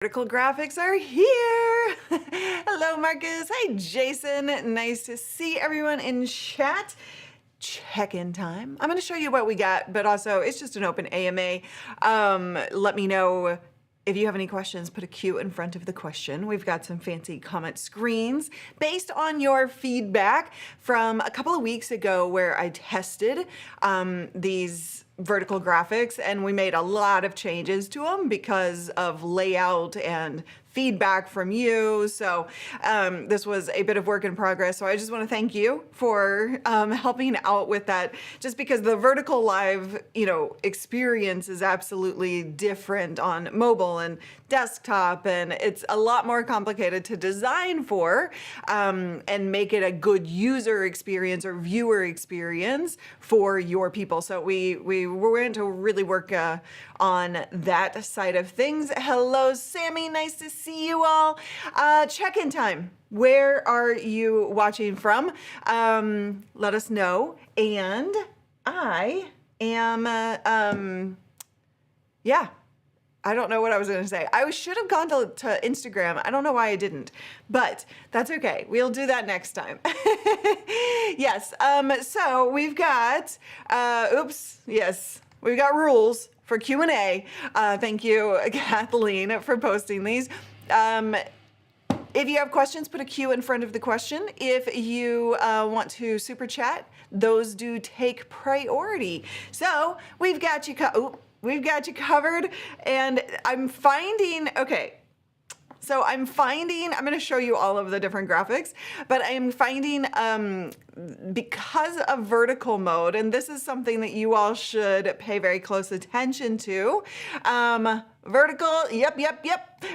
Vertical graphics are here. Hello, Marcus. Hi, Jason. Nice to see everyone in chat. Check-in time. I'm going to show you what we got, but also it's just an open AMA. Let me know if you have any questions. Put a Q in front of the question. We've got some fancy comment screens based on your feedback from a couple of weeks ago where I tested these vertical graphics and we made a lot of changes to them because of layout and feedback from you. So this was a bit of work in progress. So I just want to thank you for helping out with that, just because the vertical live, experience is absolutely different on mobile and desktop, and it's a lot more complicated to design for and make it a good user experience or viewer experience for your people. So we went to really work on that side of things. Hello, Sammy. Nice to see you all. Check-in time. Where are you watching from? Let us know. And I am, yeah. I don't know what I was going to say. I should have gone to Instagram. I don't know why I didn't, but that's okay. We'll do that next time. Yes. So we've got, we've got rules for Q&A. Thank you, Kathleen, for posting these. If you have questions, put a Q in front of the question. If you want to super chat, those do take priority. So we've got you covered, and I'm finding, I'm going to show you all of the different graphics, but I'm finding, because of vertical mode, and this is something that you all should pay very close attention to, vertical, yep.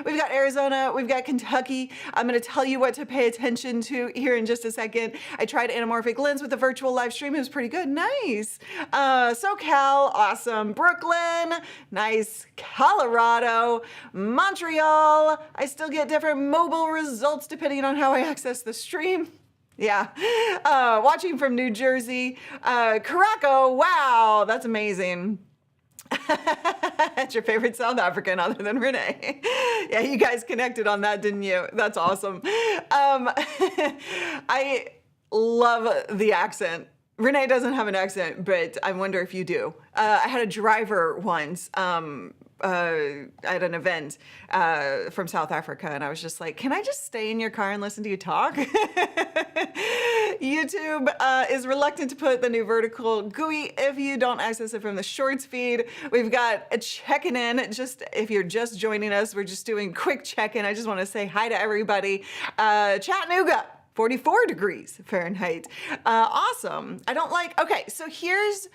We've got Arizona, we've got Kentucky. I'm going to tell you what to pay attention to here in just a second. I tried anamorphic lens with a virtual live stream. It was pretty good. Nice. SoCal, awesome. Brooklyn, nice. Colorado, Montreal. I still get different mobile results depending on how I access the stream. Yeah. Watching from New Jersey. Caraco, wow, that's amazing. That's your favorite South African other than Renee. Yeah, you guys connected on that, didn't you? That's awesome. I love the accent. Renee doesn't have an accent, but I wonder if you do. I had a driver once at an event from South Africa, and I was just like, can I just stay in your car and listen to you talk? YouTube is reluctant to put the new vertical GUI if you don't access it from the shorts feed. We've got a check-in in. Just if you're just joining us, we're just doing quick check-in. I just want to say hi to everybody. Chattanooga, 44 degrees Fahrenheit. Awesome. I don't like, okay, so here's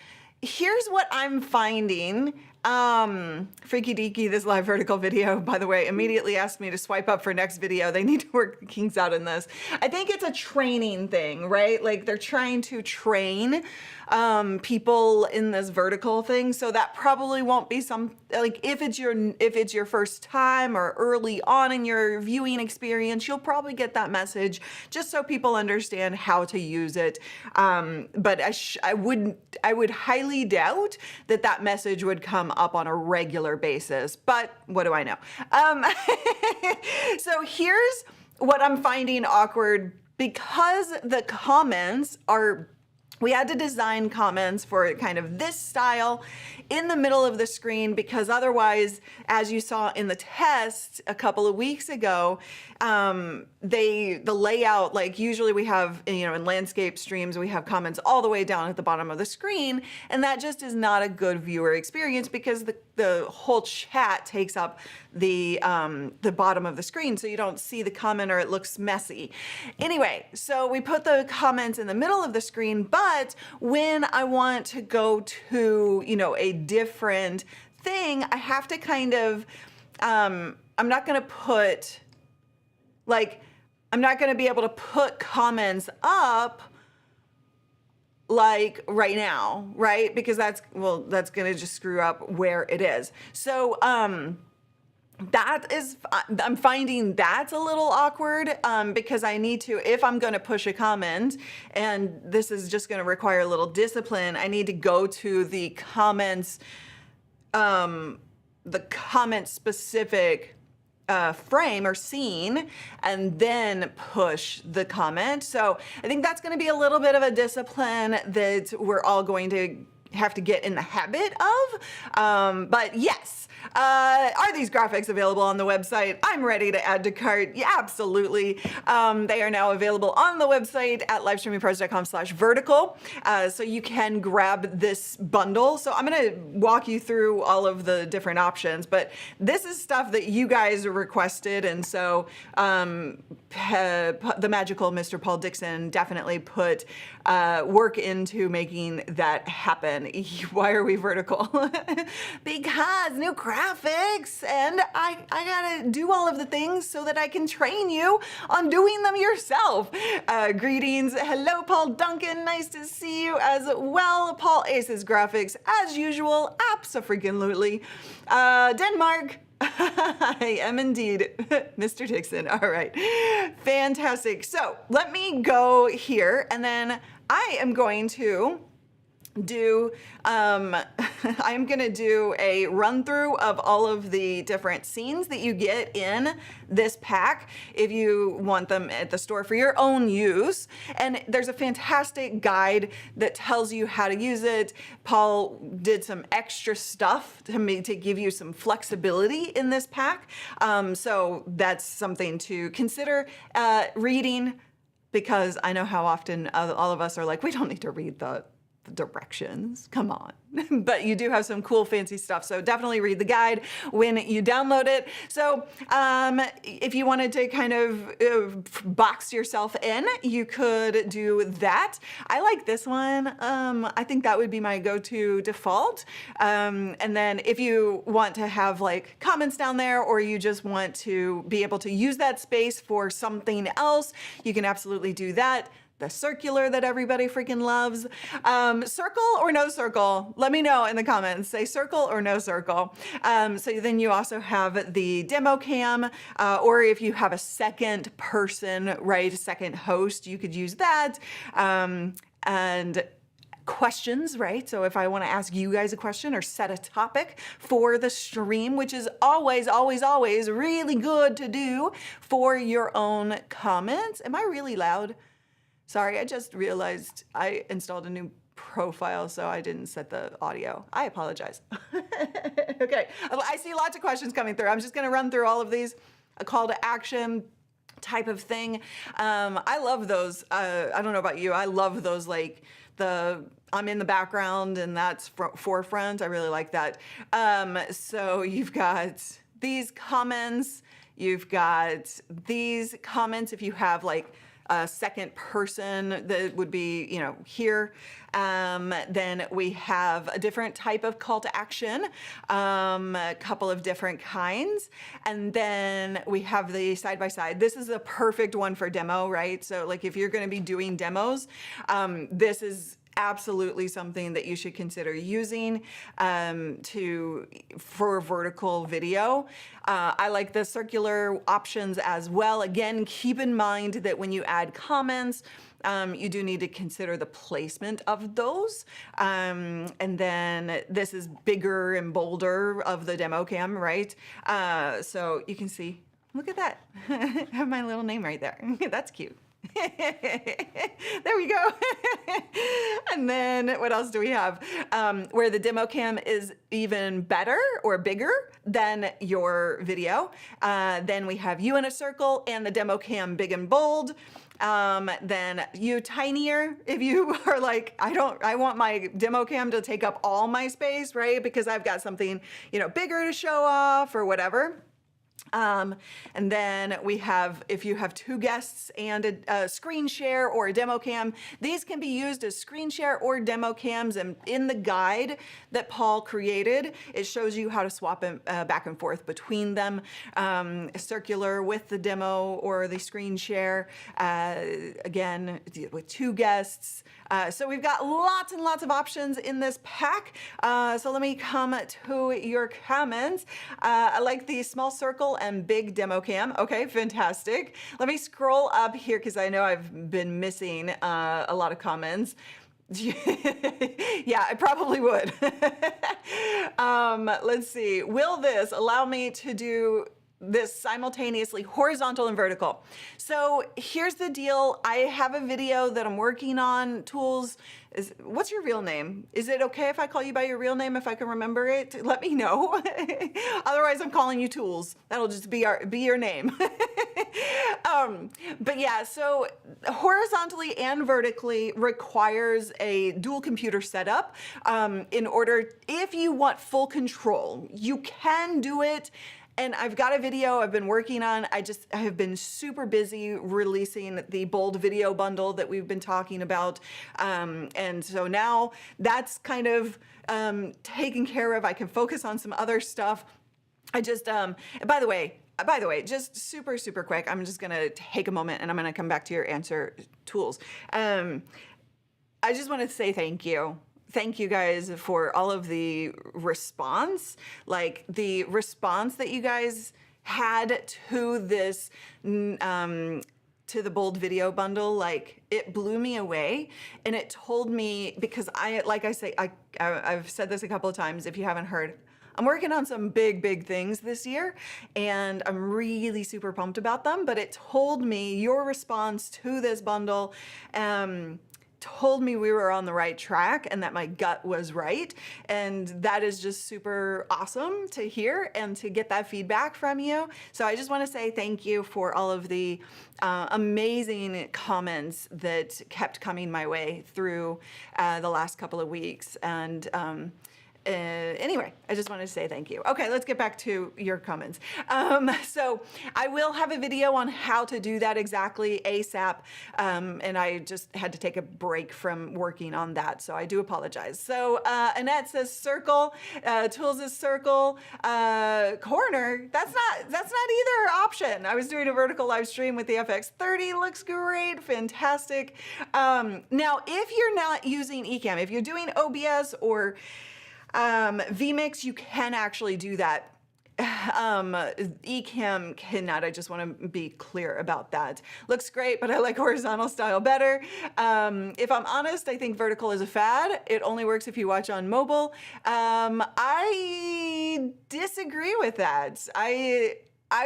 what I'm finding. Freaky Deaky, this live vertical video, by the way, immediately asked me to swipe up for next video. They need to work the kinks out in this. I think it's a training thing, right? Like they're trying to train people in this vertical thing. So that probably won't be like if it's your first time or early on in your viewing experience, you'll probably get that message just so people understand how to use it. But I would highly doubt that message would come up on a regular basis, but what do I know? So here's what I'm finding awkward, because the comments are, we had to design comments for kind of this style in the middle of the screen, because otherwise, as you saw in the test a couple of weeks ago, the layout, like usually we have, in landscape streams, we have comments all the way down at the bottom of the screen, and that just is not a good viewer experience because the whole chat takes up the bottom of the screen, so you don't see the comment or it looks messy. Anyway, so we put the comments in the middle of the screen, but when I want to go to, a different thing, I have to kind of, I'm not going to be able to put comments up like right now, right? Because that's going to just screw up where it is. So, I'm finding that's a little awkward because I need to, if I'm going to push a comment, and this is just going to require a little discipline, I need to go to the comments, the comment specific frame or scene and then push the comment. So I think that's going to be a little bit of a discipline that we're all going to have to get in the habit of. But yes, are these graphics available on the website? I'm ready to add to cart. Yeah, absolutely. They are now available on the website at livestreamingpros.com/vertical. So you can grab this bundle. So I'm going to walk you through all of the different options, but this is stuff that you guys requested. And so the magical Mr. Paul Dixon definitely put work into making that happen. Why are we vertical? Because new graphics, and I gotta do all of the things so that I can train you on doing them yourself. Greetings. Hello, Paul Duncan. Nice to see you as well. Paul Aces Graphics, as usual. Abso-freaking-lutely. Denmark. I am indeed Mr. Dixon. All right. Fantastic. So let me go here, and then I am going to do I'm gonna do a run through of all of the different scenes that you get in this pack if you want them at the store for your own use. And there's a fantastic guide that tells you how to use it. Paul did some extra stuff to give you some flexibility in this pack. So that's something to consider reading, because I know how often all of us are like, we don't need to read the directions, come on. But you do have some cool fancy stuff, so definitely read the guide when you download it. So if you wanted to kind of box yourself in, you could do that. I like this one. I think that would be my go-to default. And then if you want to have like comments down there, or you just want to be able to use that space for something else, you can absolutely do that. The circular that everybody freaking loves. Circle or no circle? Let me know in the comments. Say circle or no circle. So then you also have the demo cam, or if you have a second person, right, a second host, you could use that. And questions, right? So if I want to ask you guys a question or set a topic for the stream, which is always, always, always really good to do for your own comments. Am I really loud? Sorry, I just realized I installed a new profile, so I didn't set the audio. I apologize. Okay, I see lots of questions coming through. I'm just gonna run through all of these, a call to action type of thing. I love those. I don't know about you, I love those, like I'm in the background and that's forefront. I really like that. So you've got these comments, you've got these comments if you have like a second person that would be, you know, here. Then we have a different type of call to action, a couple of different kinds. And then we have the side by side. This is a perfect one for demo, right? So like if you're going to be doing demos, this is absolutely something that you should consider using for vertical video. I like the circular options as well. Again, keep in mind that when you add comments, you do need to consider the placement of those. And then this is bigger and bolder of the demo cam, right? So you can see, look at that. I have my little name right there. That's cute. There we go. And then what else do we have? Where the demo cam is even better or bigger than your video. Then we have you in a circle and the demo cam big and bold. Then you tinier if you are like, I want my demo cam to take up all my space, right? Because I've got something, you know, bigger to show off or whatever. And then we have, if you have two guests and a screen share or a demo cam, these can be used as screen share or demo cams. And in the guide that Paul created, it shows you how to swap them back and forth between them. Circular with the demo or the screen share, again, with two guests. So we've got lots and lots of options in this pack. So let me come to your comments. I like the small circle and big demo cam. Okay, fantastic. Let me scroll up here because I know I've been missing a lot of comments. Yeah, I probably would. Let's see. Will this allow me to do this simultaneously horizontal and vertical. So here's the deal. I have a video that I'm working on. Tools what's your real name? Is it okay if I call you by your real name if I can remember it? Let me know. Otherwise, I'm calling you Tools. That'll just be your name. But yeah, so horizontally and vertically requires a dual computer setup in order, if you want full control, you can do it. And I've got a video I've been working on. I have been super busy releasing the bold video bundle that we've been talking about. And so now that's kind of taken care of. I can focus on some other stuff. I just, by the way, just super quick, I'm just gonna take a moment and I'm gonna come back to your answer, Tools. I just wanna say thank you. Thank you guys for all of the response, like the response that you guys had to this, to the bold video bundle. Like, it blew me away, and it told me, because I've said this a couple of times if you haven't heard, I'm working on some big things this year, and I'm really super pumped about them, but it told me, your response to this bundle, told me we were on the right track and that my gut was right. And that is just super awesome to hear and to get that feedback from you. So I just want to say thank you for all of the amazing comments that kept coming my way through the last couple of weeks. And anyway, I just wanted to say thank you. Okay, let's get back to your comments. So I will have a video on how to do that exactly ASAP, and I just had to take a break from working on that, so I do apologize. So Annette says circle, Tools is circle, corner. That's not either option. I was doing a vertical live stream with the FX30. Looks great, fantastic. Now, if you're not using Ecamm, if you're doing OBS or vMix, you can actually do that. Ecamm cannot. I just want to be clear about that. Looks great, but I like horizontal style better. If I'm honest, I think vertical is a fad. It only works if you watch on mobile. I disagree with that. I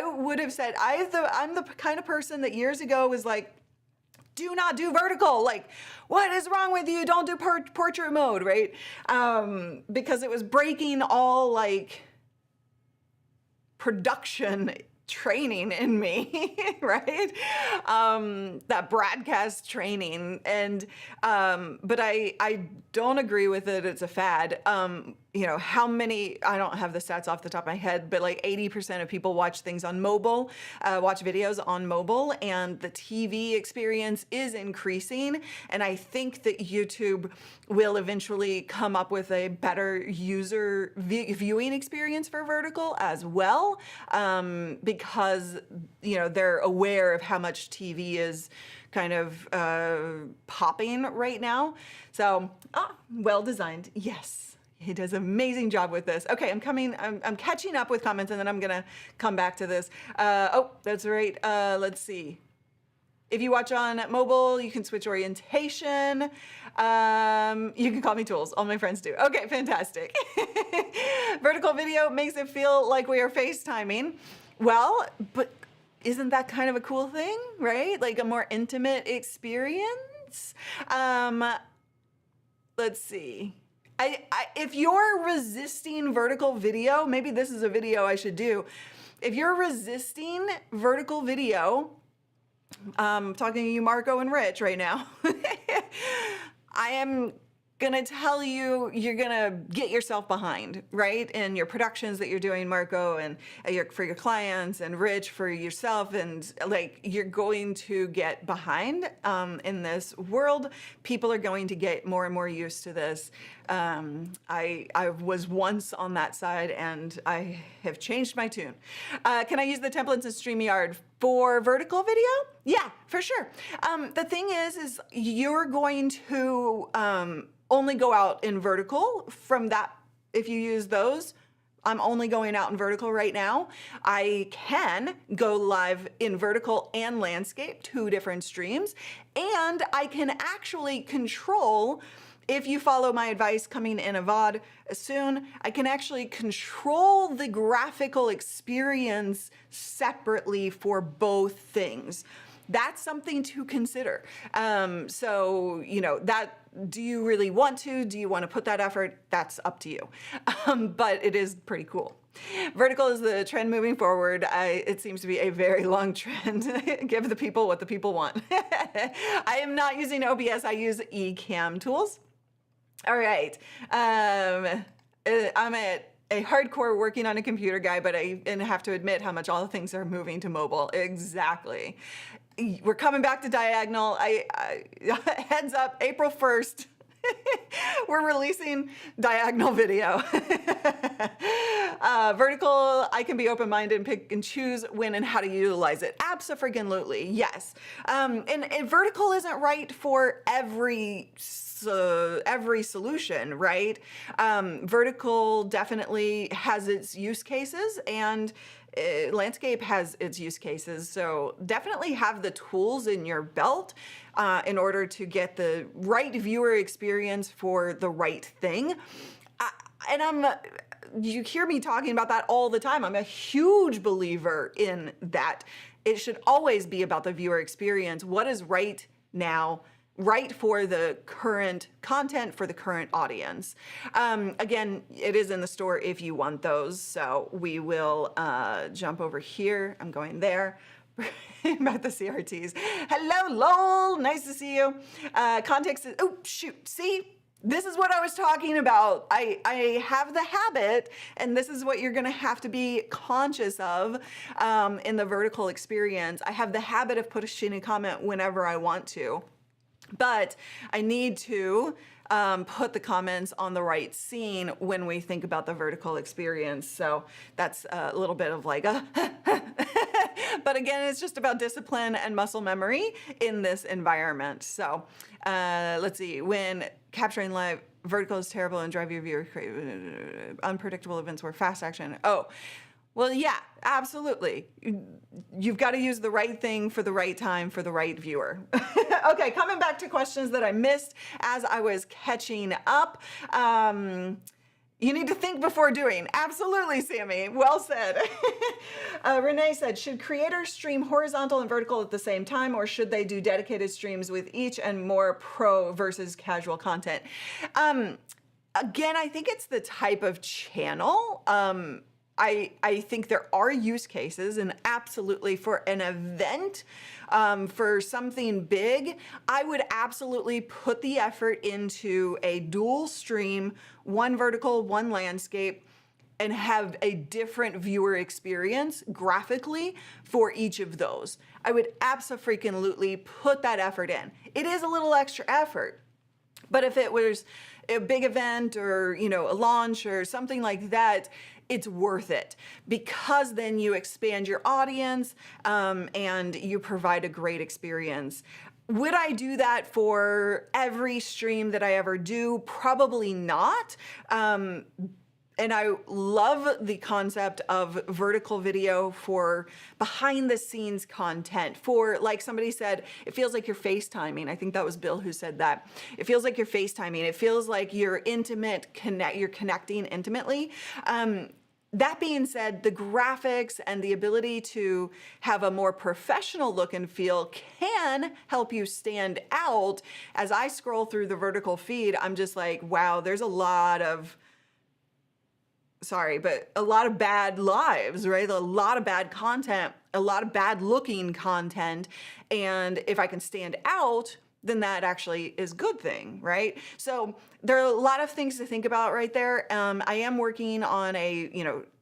would have said, I'm the kind of person that years ago was like, do not do vertical. Like, what is wrong with you? Don't do portrait mode, right? Because it was breaking all like production training in me, right? That broadcast training. And, but I don't agree with it. It's a fad. You know, how many, I don't have the stats off the top of my head, but like 80% of people watch things on mobile, watch videos on mobile, and the TV experience is increasing. And I think that YouTube will eventually come up with a better user viewing experience for vertical as well, because, you know, they're aware of how much TV is kind of popping right now. So, well designed, yes. He does an amazing job with this. Okay, I'm catching up with comments, and then I'm gonna come back to this. Oh, that's right, let's see. If you watch on mobile, you can switch orientation. You can call me Tools, all my friends do. Okay, fantastic. Vertical video makes it feel like we are FaceTiming. Well, but isn't that kind of a cool thing, right? Like a more intimate experience. Let's see. If you're resisting vertical video, maybe this is a video I should do. If you're resisting vertical video, I'm talking to you, Marco and Rich, right now. I am gonna tell you, you're gonna get yourself behind, right? In your productions that you're doing, Marco, and for your clients, and Rich for yourself, and like, you're going to get behind in this world. People are going to get more and more used to this. I was once on that side, and I have changed my tune. Can I use the templates in StreamYard for vertical video? Yeah, for sure. The thing is you're going to only go out in vertical from that. If you use those, I'm only going out in vertical right now. I can go live in vertical and landscape, 2 different streams, and I can actually control if you follow my advice coming in a VOD soon, I can actually control the graphical experience separately for both things. That's something to consider. So, you know, do you really want to? Do you want to put that effort? That's up to you. But it is pretty cool. Vertical is the trend moving forward. It seems to be a very long trend. Give the people what the people want. I am not using OBS. I use Ecamm tools. All right. I'm a hardcore working on a computer guy, but I have to admit how much all the things are moving to mobile. Exactly. We're coming back to diagonal. Heads up, April 1st. We're releasing diagonal video. Vertical, I can be open-minded and pick and choose when and how to utilize it. Abso-freaking-lutely, yes. And vertical isn't right for every solution, right? Vertical definitely has its use cases, and landscape has its use cases. So definitely have the tools in your belt in order to get the right viewer experience for the right thing. You hear me talking about that all the time. I'm a huge believer in that. It should always be about the viewer experience. What is right now, right for the current content, for the current audience. Again, it is in the store if you want those. So we will jump over here. I'm going there. About the CRTs. Hello, lol. Nice to see you. Context is, oh, shoot. See? This is what I was talking about. I have the habit, and this is what you're gonna have to be conscious of in the vertical experience. I have the habit of pushing a comment whenever I want to, but I need to put the comments on the right scene when we think about the vertical experience. So that's a little bit of like a but again, it's just about discipline and muscle memory in this environment. So let's see, when capturing live, vertical is terrible and drive your viewer crazy. Unpredictable events where fast action. Oh, well, yeah, absolutely. You've got to use the right thing for the right time for the right viewer. Okay, coming back to questions that I missed as I was catching up. You need to think before doing. Absolutely, Sammy. Well said. Renee said, should creators stream horizontal and vertical at the same time, or should they do dedicated streams with each and more pro versus casual content? Again, I think it's the type of channel. I think there are use cases, and absolutely for an event, for something big, I would absolutely put the effort into a dual stream, one vertical, one landscape, and have a different viewer experience graphically for each of those. I would abso-freaking-lutely put that effort in. It is a little extra effort, but if it was a big event or, you know, a launch or something like that, it's worth it, because then you expand your audience and you provide a great experience. Would I do that for every stream that I ever do? Probably not. And I love the concept of vertical video for behind the scenes content, for, like somebody said, it feels like you're FaceTiming. I think that was Bill who said that. It feels like you're FaceTiming. It feels like you're you're connecting intimately. That being said, the graphics and the ability to have a more professional look and feel can help you stand out. As I scroll through the vertical feed, I'm just like, wow, there's a lot of, sorry, but a lot of bad lives, right? A lot of bad content, a lot of bad looking content. And if I can stand out, then that actually is a good thing, right? So there are a lot of things to think about right there. I am working on a,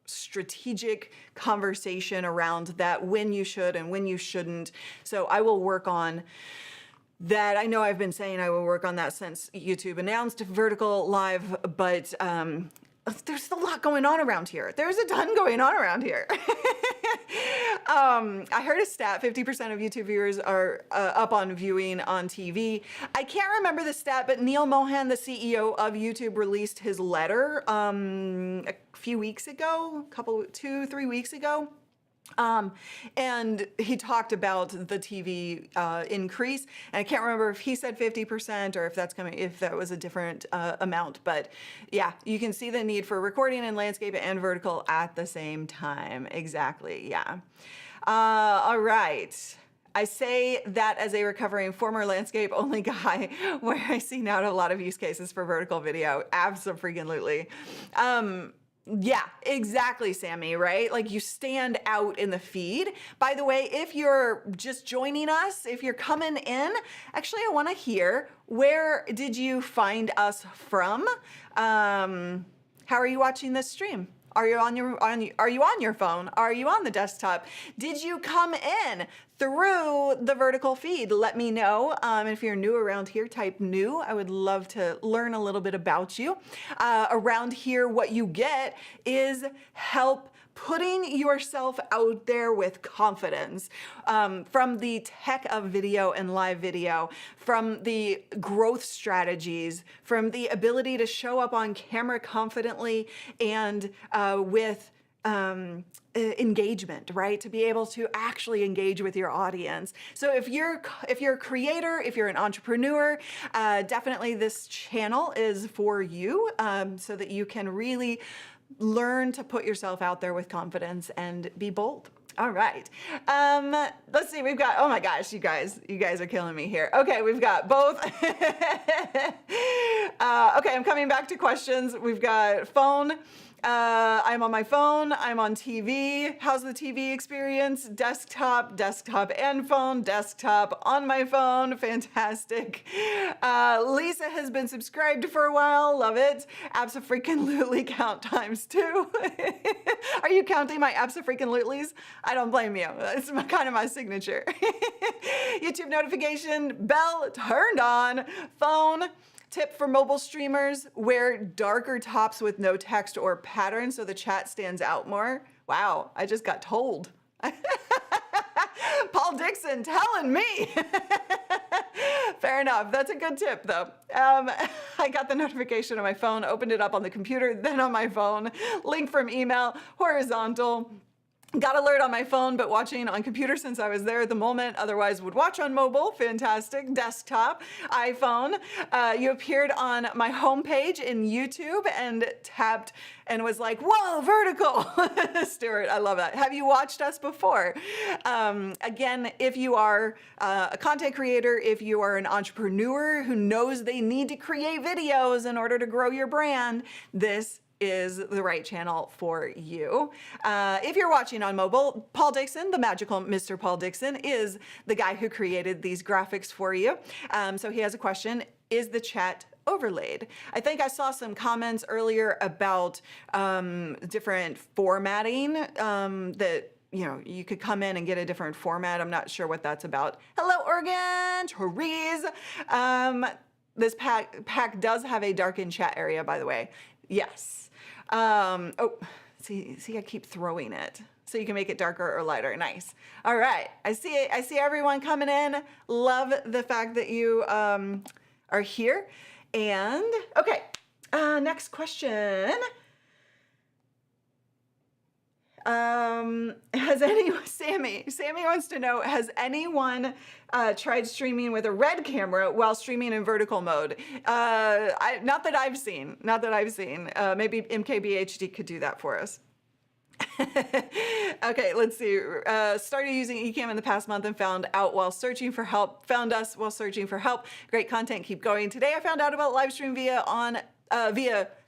strategic conversation around that, when you should and when you shouldn't. So I will work on that. I know I've been saying I will work on that since YouTube announced vertical live, but there's a lot going on around here. There's a ton going on around here. I heard a stat, 50% of YouTube viewers are up on viewing on TV. I can't remember the stat, but Neil Mohan, the CEO of YouTube, released his letter a few weeks ago, 2-3 weeks ago. And he talked about the TV increase, and I can't remember if he said 50% or if that was a different amount. But yeah, you can see the need for recording in landscape and vertical at the same time. Exactly. Yeah. All right. I say that as a recovering former landscape only guy, where I see now a lot of use cases for vertical video. Absolutely. Yeah, exactly, Sammy, right? Like you stand out in the feed. By the way, if you're just joining us, if you're coming in, actually, I want to hear, where did you find us from? How are you watching this stream? Are you on your phone? Are you on the desktop? Did you come in through the vertical feed? Let me know. If you're new around here, type new. I would love to learn a little bit about you. Around here, what you get is help putting yourself out there with confidence, from the tech of video and live video, from the growth strategies, from the ability to show up on camera confidently and with engagement, right? To be able to actually engage with your audience. So if you're a creator, if you're an entrepreneur, definitely this channel is for you, so that you can really learn to put yourself out there with confidence and be bold. All right. Let's see. We've got, oh my gosh, you guys are killing me here. Okay, we've got both. Okay, I'm coming back to questions. We've got phone. I'm on my phone. I'm on TV. How's the TV experience? Desktop and phone. Desktop on my phone. Fantastic. Lisa has been subscribed for a while. Love it. Abso-freaking-lutely count times 2. Are you counting my abso-freaking-lutelies? I don't blame you. It's kind of my signature. YouTube notification bell turned on. Phone. Tip for mobile streamers, wear darker tops with no text or pattern so the chat stands out more. Wow, I just got told. Paul Dixon telling me. Fair enough. That's a good tip, though. I got the notification on my phone, opened it up on the computer, then on my phone. Link from email, horizontal. Got alert on my phone, but watching on computer since I was there at the moment, otherwise would watch on mobile. Fantastic. Desktop, iPhone. You appeared on my homepage in YouTube and tapped and was like, whoa, vertical. Stuart, I love that. Have you watched us before? Again, if you are a content creator, if you are an entrepreneur who knows they need to create videos in order to grow your brand, this is the right channel for you. If you're watching on mobile, Paul Dixon, the magical Mr. Paul Dixon, is the guy who created these graphics for you. So he has a question, is the chat overlaid? I think I saw some comments earlier about different formatting that you could come in and get a different format. I'm not sure what that's about. Hello, Oregon, Therese. This pack does have a darkened chat area, by the way. Yes. Oh, see, I keep throwing it. So you can make it darker or lighter. Nice. All right. I see everyone coming in. Love the fact that you are here. And okay, next question. Has anyone, Sammy wants to know, has anyone tried streaming with a red camera while streaming in vertical mode? Not that I've seen. Maybe MKBHD could do that for us. Okay, let's see. Started using Ecamm in the past month and found us while searching for help. Great content, keep going. Today I found out about live stream via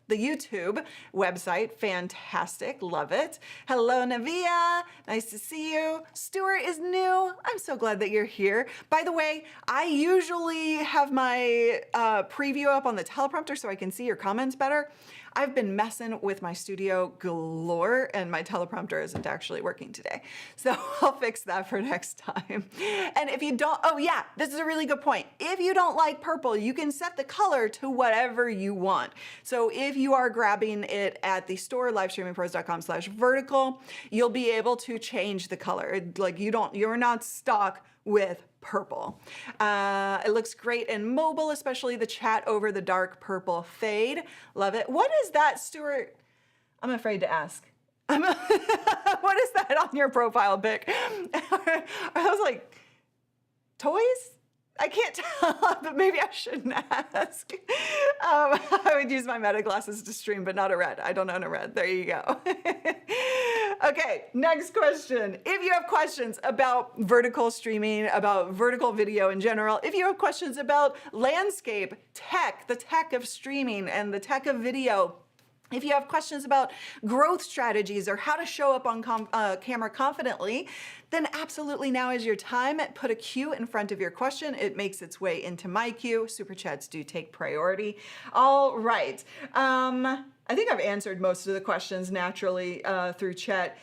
the YouTube website. Fantastic. Love it. Hello, Navia. Nice to see you. Stuart is new. I'm so glad that you're here. By the way, I usually have my preview up on the teleprompter so I can see your comments better. I've been messing with my studio galore and my teleprompter isn't actually working today. So I'll fix that for next time. And if you don't, oh yeah, this is a really good point. If you don't like purple, you can set the color to whatever you want. So if you are grabbing it at the store, livestreamingpros.com/vertical, you'll be able to change the color. Like you're not stuck with purple. It looks great in mobile, especially the chat over the dark purple fade. Love it. What is that, Stuart? I'm afraid to ask. What is that on your profile pic? I was like, toys? I can't tell, but maybe I shouldn't ask. I would use my meta glasses to stream, but not a red. I don't own a red. There you go. Okay, next question. If you have questions about vertical streaming, about vertical video in general, if you have questions about landscape, tech, the tech of streaming and the tech of video, if you have questions about growth strategies or how to show up on camera confidently, then absolutely now is your time. Put a Q in front of your question. It makes its way into my queue. Super chats do take priority. All right. I think I've answered most of the questions naturally through chat.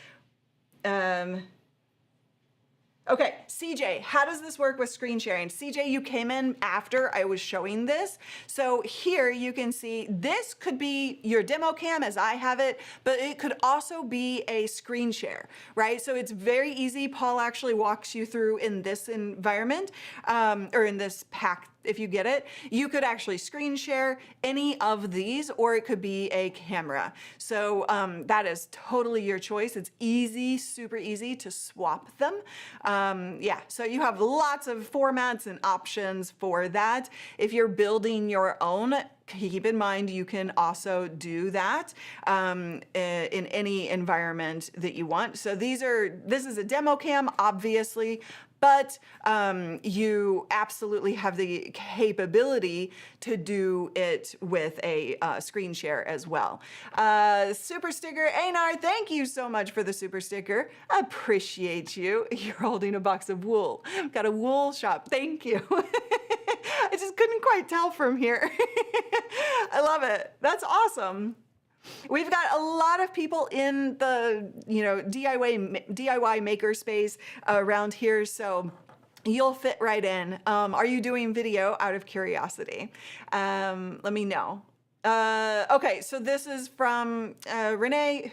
Okay, CJ, how does this work with screen sharing? CJ, you came in after I was showing this. So here you can see this could be your demo cam as I have it, but it could also be a screen share, right? So it's very easy. Paul actually walks you through in this environment or in this pack. If you get it, you could actually screen share any of these, or it could be a camera. So that is totally your choice. It's easy, super easy to swap them. Yeah, so you have lots of formats and options for that. If you're building your own, keep in mind you can also do that in any environment that you want. So this is a demo cam, obviously, but you absolutely have the capability to do it with a screen share as well. Super sticker, Einar, thank you so much for the super sticker. Appreciate you. You're holding a box of wool. Got a wool shop. Thank you. I just couldn't quite tell from here. I love it. That's awesome. We've got a lot of people in the DIY maker space around here, so you'll fit right in. Are you doing video out of curiosity? Let me know. Okay, so this is from Renee,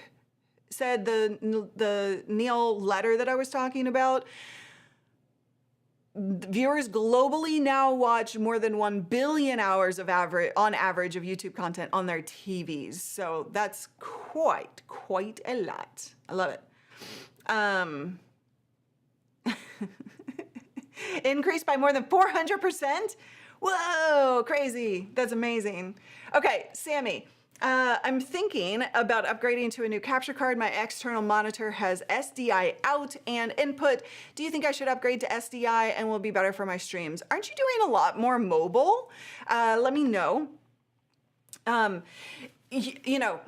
said the Neil letter that I was talking about. Viewers globally now watch more than 1 billion hours of on average of YouTube content on their TVs. So that's quite a lot. I love it. Increased by more than 400%. Whoa, crazy. That's amazing. Okay, Sammy. I'm thinking about upgrading to a new capture card. My external monitor has SDI out and input. Do you think I should upgrade to SDI and will be better for my streams? Aren't you doing a lot more mobile? Let me know. You know,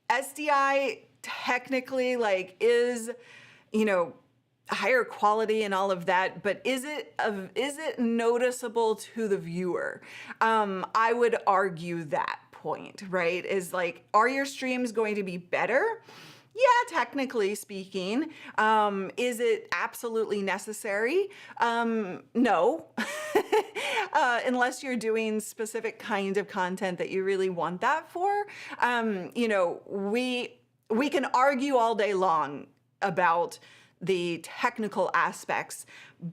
SDI technically is, higher quality and all of that, but is it noticeable to the viewer? I would argue that point, right? Is are your streams going to be better? Yeah, technically speaking. Is it absolutely necessary? No. Unless you're doing specific kind of content that you really want that for. We can argue all day long about the technical aspects,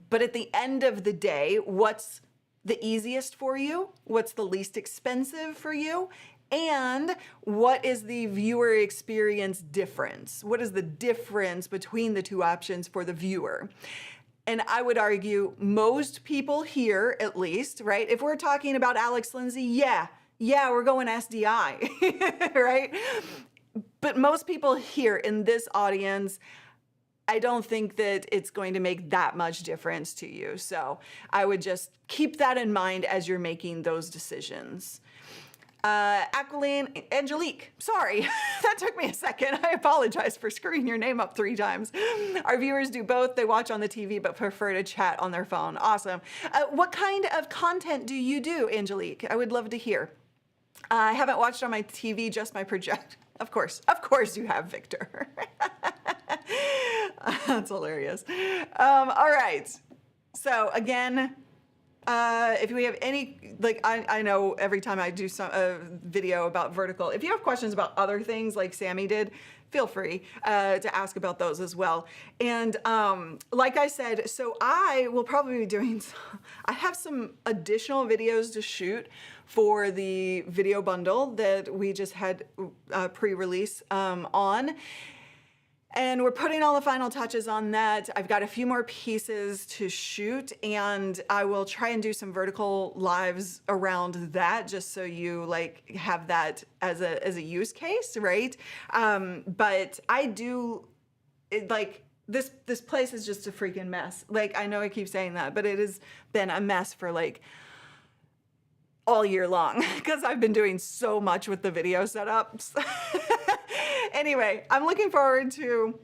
but at the end of the day, what's the easiest for you? What's the least expensive for you? And what is the viewer experience difference? What is the difference between the two options for the viewer? And I would argue most people here, at least, right? If we're talking about Alex Lindsay, yeah, we're going SDI, right? But most people here in this audience, I don't think that it's going to make that much difference to you. So I would just keep that in mind as you're making those decisions. Aquiline, Angelique, sorry, that took me a second. I apologize for screwing your name up 3 times. Our viewers do both. They watch on the TV, but prefer to chat on their phone. Awesome. What kind of content do you do, Angelique? I would love to hear. I haven't watched on my TV, just my project. Of course you have, Victor. That's hilarious. All right. So again, if we have any, I know every time I do a video about vertical, if you have questions about other things like Sammy did, feel free to ask about those as well. And like I said, so I will probably be doing, I have some additional videos to shoot for the video bundle that we just had pre-release on. And we're putting all the final touches on that. I've got a few more pieces to shoot, and I will try and do some vertical lives around that, just so you like have that as a use case, right? But I do like this place is just a freaking mess. Like, I know I keep saying that, but it has been a mess for like all year long because I've been doing so much with the video setups. Anyway, I'm looking forward to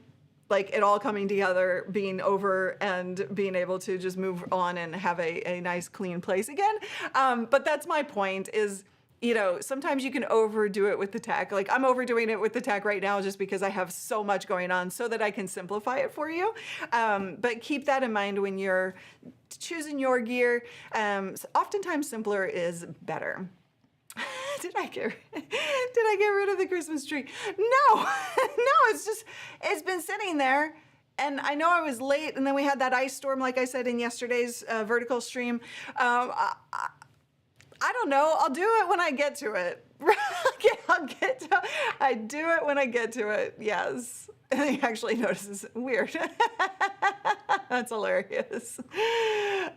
like it all coming together, being over, and being able to just move on and have a nice clean place again. But that's my point is, you know, sometimes you can overdo it with the tech. Like, I'm overdoing it with the tech right now just because I have so much going on so that I can simplify it for you. But keep that in mind when you're choosing your gear. Oftentimes simpler is better. Did I get rid of the Christmas tree? No, no, it's been sitting there. And I know I was late, and then we had that ice storm, like I said in yesterday's vertical stream. I don't know. I'll do it when I get to it. I do it when I get to it. Yes. And he actually notices. Weird. That's hilarious.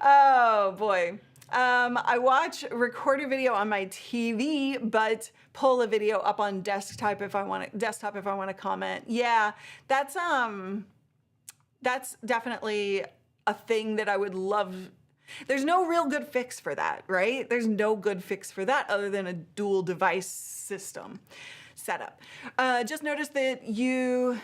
Oh boy. I record a video on my TV, but pull a video up on desktop if I want to comment. Yeah, that's definitely a thing that I would love. There's no real good fix for that, right? There's no good fix for that other than a dual device system setup. Just notice that you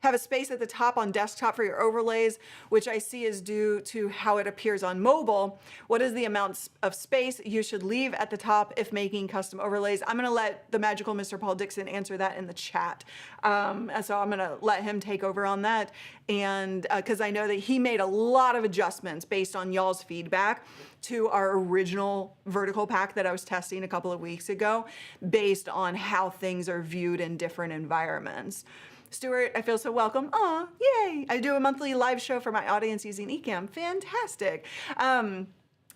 have a space at the top on desktop for your overlays, which I see is due to how it appears on mobile. What is the amount of space you should leave at the top if making custom overlays? I'm gonna let the magical Mr. Paul Dixon answer that in the chat. And so I'm gonna let him take over on that. And because I know that he made a lot of adjustments based on y'all's feedback to our original vertical pack that I was testing a couple of weeks ago, based on how things are viewed in different environments. Stuart, I feel so welcome. Aw, yay. I do a monthly live show for my audience using Ecamm. Fantastic.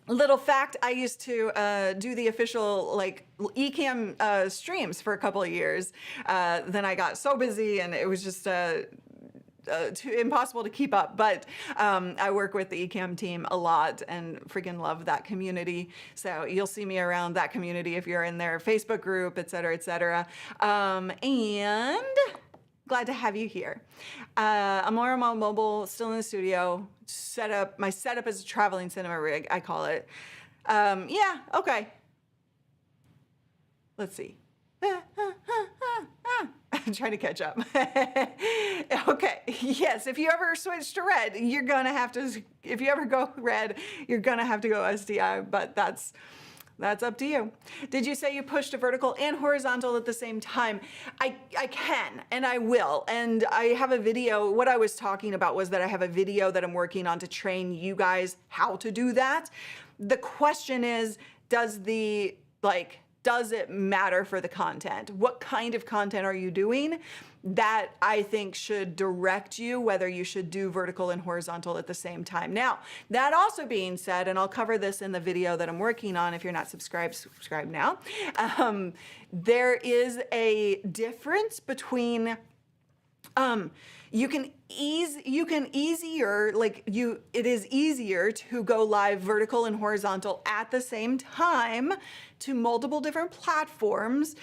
Little fact, I used to do the official like Ecamm streams for a couple of years. Then I got so busy and it was just impossible to keep up, but I work with the Ecamm team a lot and freaking love that community. So you'll see me around that community if you're in their Facebook group, et cetera, et cetera. And glad to have you here. I'm more on mobile, still in the studio. My setup is a traveling cinema rig, I call it. Yeah, okay. Let's see. I'm trying to catch up. Okay, yes, if you ever switch to red, you're gonna have to, if you ever go red, you're gonna have to go SDI, but that's up to you. Did you say you pushed a vertical and horizontal at the same time? I can, and I will. And I have a video. What I was talking about was that I have a video that I'm working on to train you guys how to do that. The question is, does it matter for the content? What kind of content are you doing? That I think should direct you whether you should do vertical and horizontal at the same time. Now, that also being said, and I'll cover this in the video that I'm working on, if you're not subscribed, subscribe now. There is a difference between it is easier to go live vertical and horizontal at the same time to multiple different platforms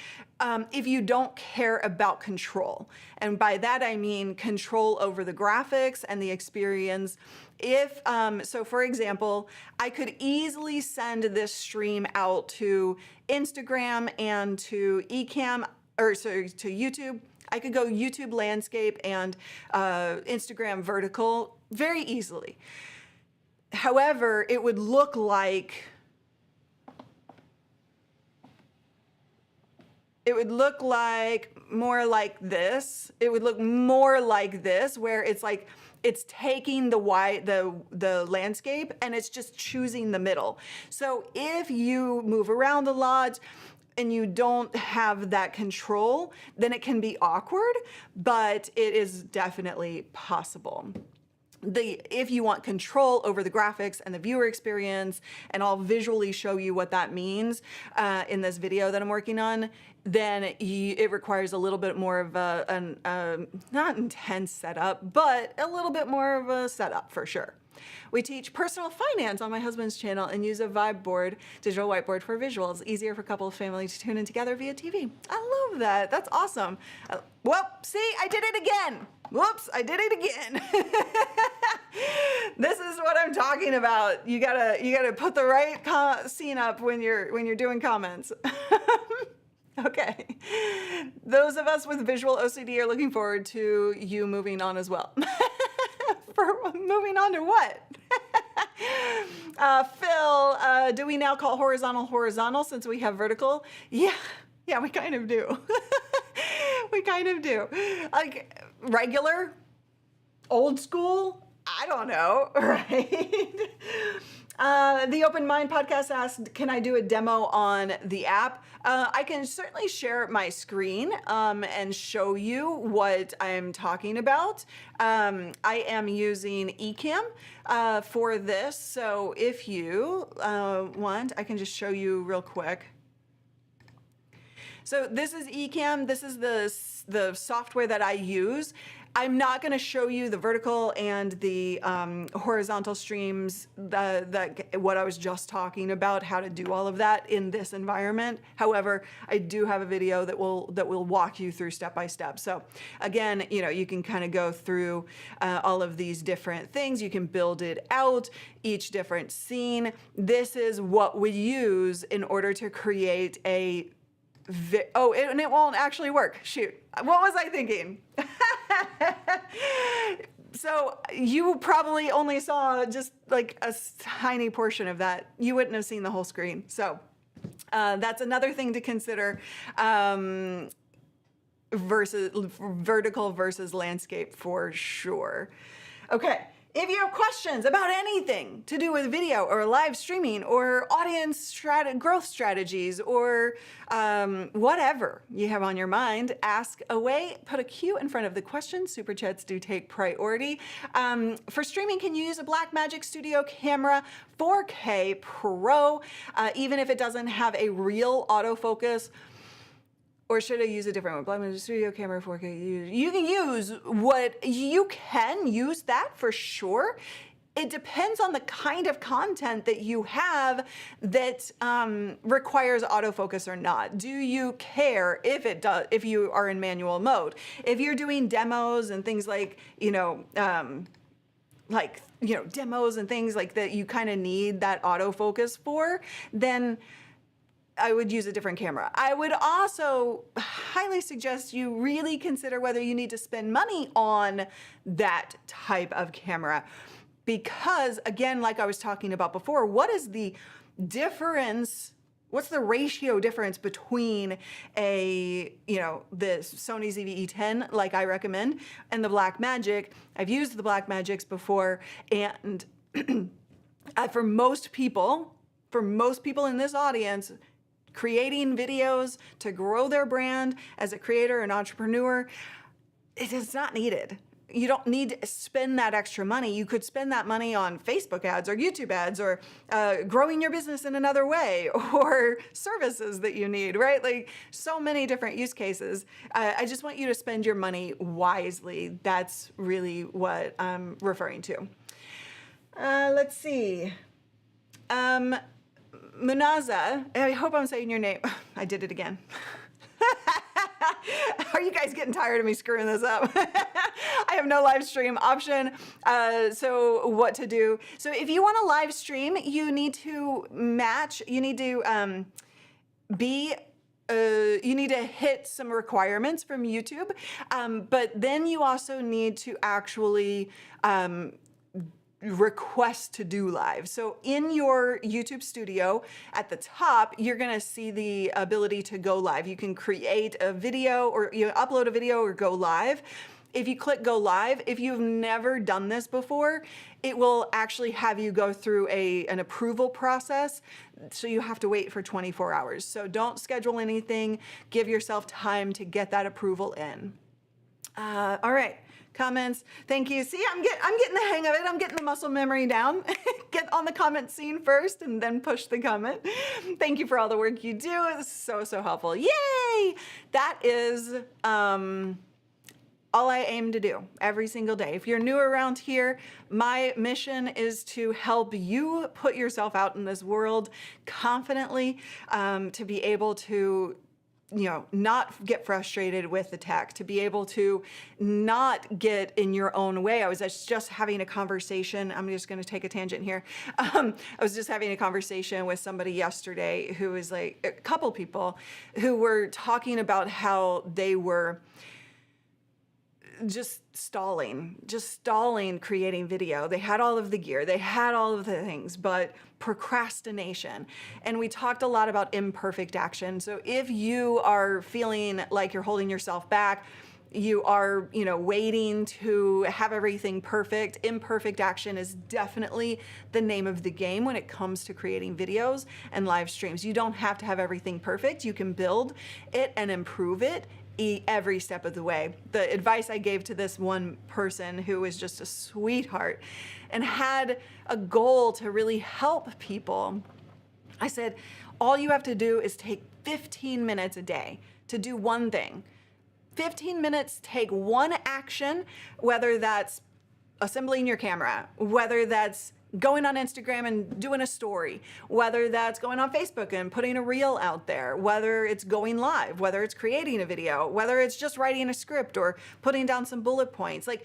if you don't care about control. And by that I mean control over the graphics and the experience. So for example, I could easily send this stream out to Instagram and to Ecamm, or sorry, to YouTube. I could go YouTube landscape and Instagram vertical very easily. However, it would look like more like this. It would look more like this, where it's like it's taking the landscape and it's just choosing the middle. So if you move around a lot, and you don't have that control, then it can be awkward, but it is definitely possible. If you want control over the graphics and the viewer experience, and I'll visually show you what that means in this video that I'm working on, then it requires a little bit more of a not intense setup, but a little bit more of a setup for sure. We teach personal finance on my husband's channel and use a vibe board, digital whiteboard for visuals. Easier for couples, family to tune in together via TV. I love that. That's awesome. Well, see, I did it again. Whoops, I did it again. This is what I'm talking about. You gotta put the right scene up when you're doing comments. Okay. Those of us with visual OCD are looking forward to you moving on as well. For moving on to what? Phil, do we now call horizontal since we have vertical? Yeah, we kind of do. We kind of do. Like regular, old school, I don't know, right? The Open Mind podcast asked, can I do a demo on the app? I can certainly share my screen and show you what I'm talking about. I am using Ecamm for this, so if you want, I can just show you real quick. So this is Ecamm. This is the software that I use. I'm not going to show you the vertical and the horizontal streams, what I was just talking about, how to do all of that in this environment. However, I do have a video that will walk you through step by step. So again, you can kind of go through all of these different things. You can build it out, each different scene. This is what we use in order to create a and it won't actually work. Shoot. What was I thinking? So you probably only saw just like a tiny portion of that. You wouldn't have seen the whole screen. So that's another thing to consider. Vertical versus landscape for sure. Okay. If you have questions about anything to do with video or live streaming or audience growth strategies or whatever you have on your mind, ask away. Put a Q in front of the question. Super chats do take priority. For streaming, can you use a Blackmagic Studio camera 4K Pro, even if it doesn't have a real autofocus? Or should I use a different one? Blackmagic Studio camera 4K. You can use that for sure. It depends on the kind of content that you have that requires autofocus or not. Do you care if it does? If you are in manual mode, if you're doing demos and things like demos and things like that, you kind of need that autofocus for, then I would use a different camera. I would also highly suggest you really consider whether you need to spend money on that type of camera. Because again, like I was talking about before, what is the difference? What's the ratio difference between the Sony ZV-E10, like I recommend, and the Blackmagic? I've used the Blackmagics before, and for most people in this audience, creating videos to grow their brand as a creator and entrepreneur, it is not needed. You don't need to spend that extra money. You could spend that money on Facebook ads or YouTube ads or growing your business in another way or services that you need, right? Like so many different use cases. I just want you to spend your money wisely. That's really what I'm referring to. Let's see. Munaza, I hope I'm saying your name. I did it again. Are you guys getting tired of me screwing this up? I have no live stream option. So what to do? So if you want to live stream, you need to match, you need to you need to hit some requirements from YouTube, but then you also need to actually request to do live. So in your YouTube studio at the top, you're going to see the ability to go live. You can create a video or you upload a video or go live. if you click go live, if you've never done this before, it will actually have you go through an approval process. So you have to wait for 24 hours. So don't schedule anything. Give yourself time to get that approval in. All right. Comments. Thank you. See, I'm getting the hang of it. I'm getting the muscle memory down. Get on the comment scene first and then push the comment. Thank you for all the work you do. It's so helpful. Yay! That is all I aim to do every single day. If you're new around here, my mission is to help you put yourself out in this world confidently, to be able to not get frustrated with the tech, to be able to not get in your own way. I was just having a conversation. I'm just going to take a tangent here. I was just having a conversation with somebody yesterday who was like, a couple people who were talking about how they were just stalling creating video. They had all of the gear, they had all of the things, but procrastination. And we talked a lot about imperfect action. So if you are feeling like you're holding yourself back, you are, waiting to have everything perfect, imperfect action is definitely the name of the game when it comes to creating videos and live streams. You don't have to have everything perfect. You can build it and improve it every step of the way. The advice I gave to this one person who was just a sweetheart and had a goal to really help people, I said, all you have to do is take 15 minutes a day to do one thing. 15 minutes, take one action, whether that's assembling your camera, whether that's going on Instagram and doing a story, whether that's going on Facebook and putting a reel out there, whether it's going live, whether it's creating a video, whether it's just writing a script or putting down some bullet points. Like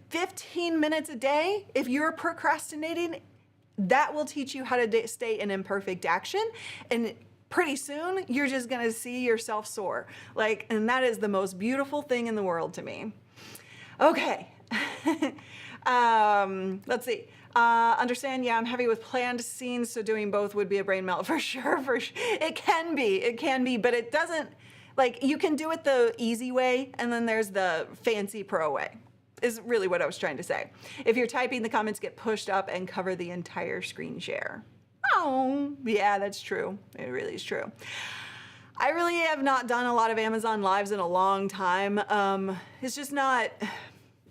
15 minutes a day, if you're procrastinating, that will teach you how to stay in imperfect action. And pretty soon, you're just gonna see yourself soar. And that is the most beautiful thing in the world to me. Okay, let's see. Understand, yeah, I'm heavy with planned scenes, so doing both would be a brain melt for sure, It can be, but it doesn't, you can do it the easy way, and then there's the fancy pro way, is really what I was trying to say. If you're typing, the comments get pushed up and cover the entire screen share. Oh, yeah, that's true. It really is true. I really have not done a lot of Amazon Lives in a long time. It's just not...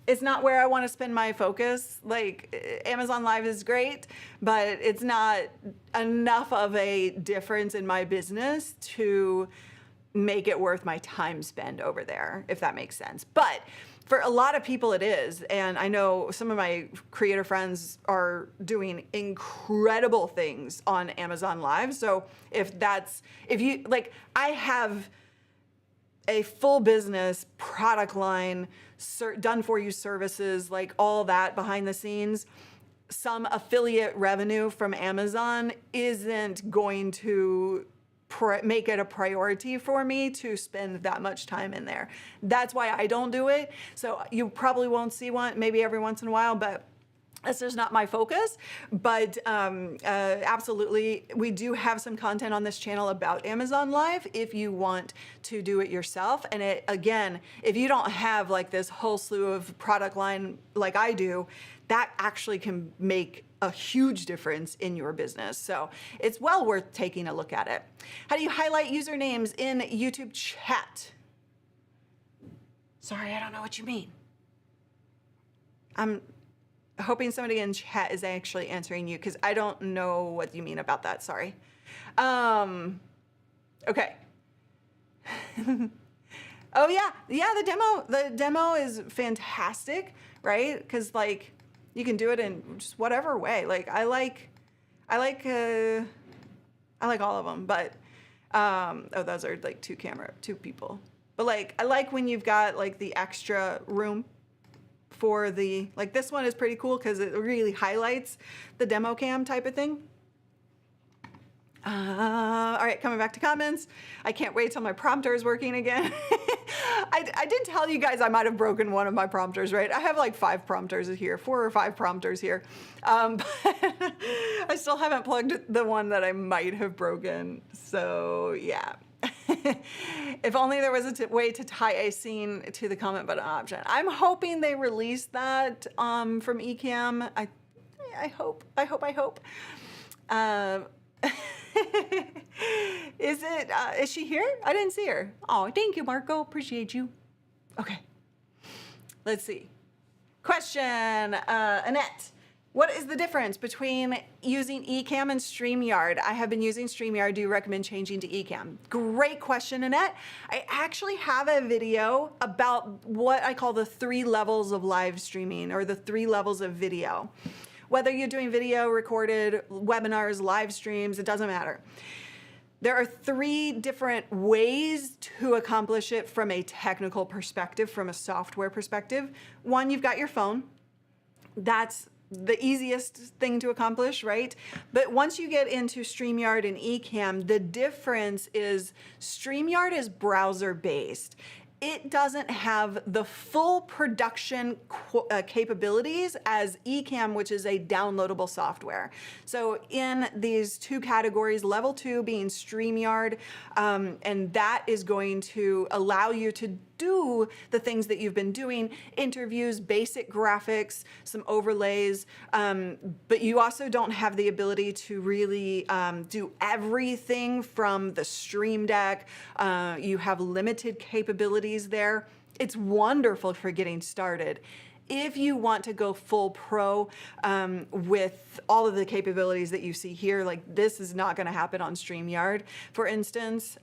It's not where I want to spend my focus. Amazon Live is great, but it's not enough of a difference in my business to make it worth my time spent over there, if that makes sense. But for a lot of people it is, and I know some of my creator friends are doing incredible things on Amazon Live. So I have a full business product line, done for you services, all that behind the scenes. Some affiliate revenue from Amazon isn't going to make it a priority for me to spend that much time in there. That's why I don't do it. So you probably won't see one, maybe every once in a while, but that's just not my focus. But absolutely, we do have some content on this channel about Amazon Live if you want to do it yourself. And again, if you don't have this whole slew of product line like I do, that actually can make a huge difference in your business. So it's well worth taking a look at it. How do you highlight usernames in YouTube chat? Sorry, I don't know what you mean. I'm hoping somebody in chat is actually answering you, because I don't know what you mean about that. Sorry. Okay. Oh yeah, the demo is fantastic, right? Because you can do it in just whatever way. I like all of them, but those are two people. But I like when you've got the extra room for the, this one is pretty cool because it really highlights the demo cam type of thing. All right, coming back to comments. I can't wait till my prompter is working again. I did tell you guys I might have broken one of my prompters, right? I have 5 prompters here, 4 or 5 prompters here. But I still haven't plugged the one that I might have broken. So yeah. If only there was a way to tie a scene to the comment button option. I'm hoping they release that from Ecamm. I hope. Is she here? I didn't see her. Oh, thank you, Marco. Appreciate you. Okay. Let's see. Question, Annette. What is the difference between using Ecamm and StreamYard? I have been using StreamYard. Do you recommend changing to Ecamm? Great question, Annette. I actually have a video about what I call the 3 levels of live streaming, or the 3 levels of video. Whether you're doing video, recorded, webinars, live streams, it doesn't matter. There are 3 different ways to accomplish it from a technical perspective, from a software perspective. One, you've got your phone. That's the easiest thing to accomplish, right? But once you get into StreamYard and Ecamm, the difference is StreamYard is browser-based. It doesn't have the full production capabilities as Ecamm, which is a downloadable software. So in these 2 categories, level 2 being StreamYard, and that is going to allow you to do the things that you've been doing, interviews, basic graphics, some overlays, but you also don't have the ability to really do everything from the Stream Deck. You have limited capabilities there. It's wonderful for getting started. If you want to go full pro with all of the capabilities that you see here, like this is not going to happen on StreamYard, for instance,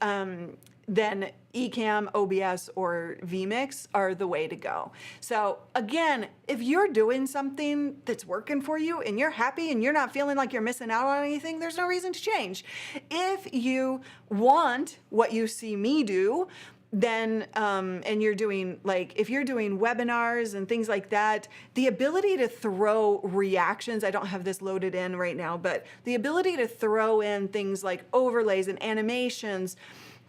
then Ecamm, OBS, or vMix are the way to go. So again, if you're doing something that's working for you and you're happy and you're not feeling like you're missing out on anything, there's no reason to change. If you want what you see me do, then, and you're doing, like, if you're doing webinars and things like that, the ability to throw reactions, I don't have this loaded in right now, but the ability to throw in things like overlays and animations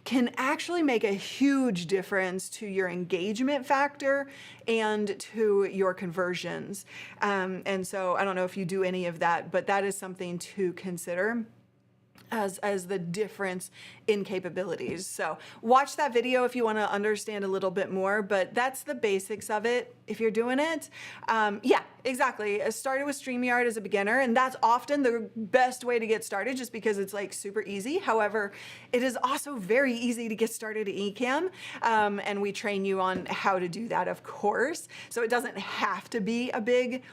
can actually make a huge difference to your engagement factor and to your conversions. And so I don't know if you do any of that, but that is something to consider as the difference in capabilities. So watch that video if you want to understand a little bit more, but that's the basics of it if you're doing it. Yeah, exactly. I started with StreamYard as a beginner, and that's often the best way to get started just because it's like super easy. However, it is also very easy to get started at Ecamm, and we train you on how to do that, of course. So it doesn't have to be a big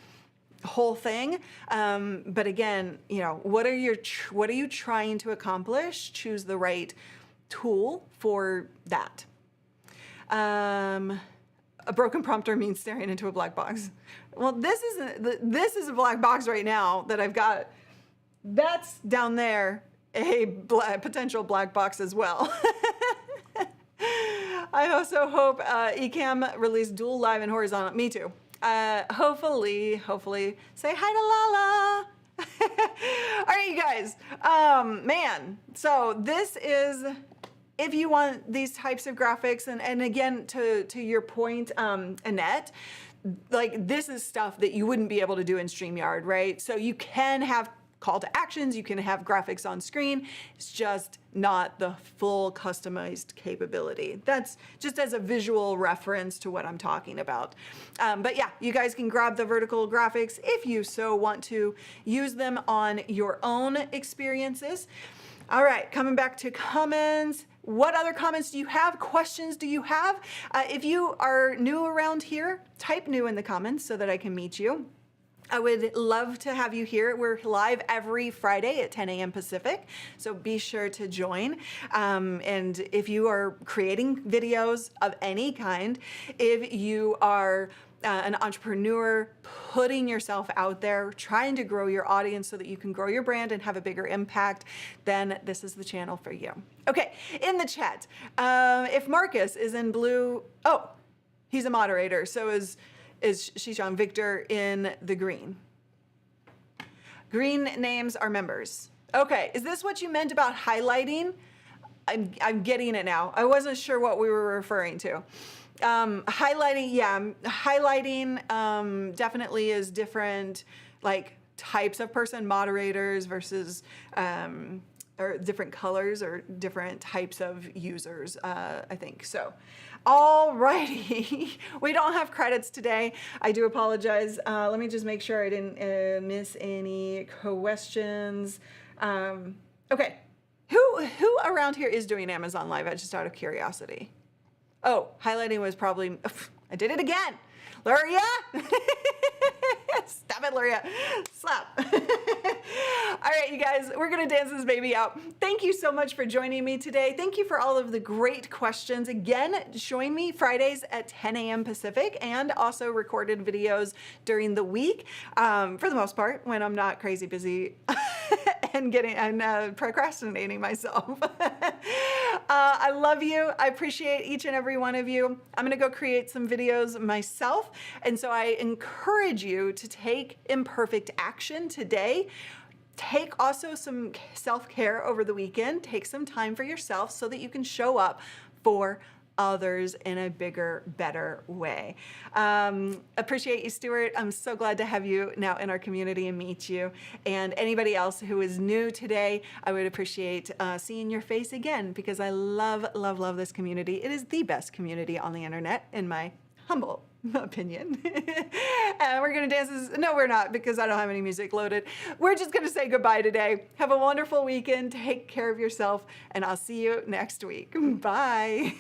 whole thing, but again, you know, what are you trying to accomplish? Choose the right tool for that. A broken prompter means staring into a black box. Well, this is a black box right now that I've got. That's down there, a potential black box as well. I also hope Ecamm released dual live and horizontal. Me too. Hopefully, say hi to Lala. All right, you guys, man, so this is, if you want these types of graphics, and again, to your point, Annette, like this is stuff that you wouldn't be able to do in StreamYard, right? So you can have call to actions, you can have graphics on screen. It's just not the full customized capability. That's just as a visual reference to what I'm talking about. But yeah, you guys can grab the vertical graphics if you so want to use them on your own experiences. All right, coming back to comments. What other comments do you have? Questions do you have? If you are new around here, type new in the comments so that I can meet you. I would love to have you here. We're live every Friday at 10 a.m. Pacific, so be sure to join. And if you are creating videos of any kind, if you are an entrepreneur, putting yourself out there, trying to grow your audience so that you can grow your brand and have a bigger impact, then this is the channel for you. Okay, in the chat, if Marcus is in blue, oh, he's a moderator, so is Shishan Victor in the green. Green names are members. Okay, is this what you meant about highlighting? I'm getting it now. I wasn't sure what we were referring to. Highlighting, yeah, highlighting definitely is different, like types of person, moderators versus or different colors or different types of users, I think. So, alrighty, we don't have credits today. I do apologize. Let me just make sure I didn't miss any questions. Okay, who around here is doing Amazon Live? Just out of curiosity. Oh, highlighting was probably, I did it again. Luria? Stop it, Luria. Slap. All right, you guys, we're going to dance this baby out. Thank you so much for joining me today. Thank you for all of the great questions. Again, join me Fridays at 10 a.m. Pacific and also recorded videos during the week, for the most part, when I'm not crazy busy and procrastinating myself. I love you. I appreciate each and every one of you. I'm going to go create some videos myself. And so I encourage you to take imperfect action today. Take also some self-care over the weekend. Take some time for yourself so that you can show up for others in a bigger, better way. Appreciate you, Stuart. I'm so glad to have you now in our community and meet you. And anybody else who is new today, I would appreciate seeing your face again, because I love, love, love this community. It is the best community on the internet, in my humble opinion. And we're gonna dance this. No, we're not, because I don't have any music loaded. We're just gonna say goodbye today. Have a wonderful weekend. Take care of yourself, and I'll see you next week. Bye.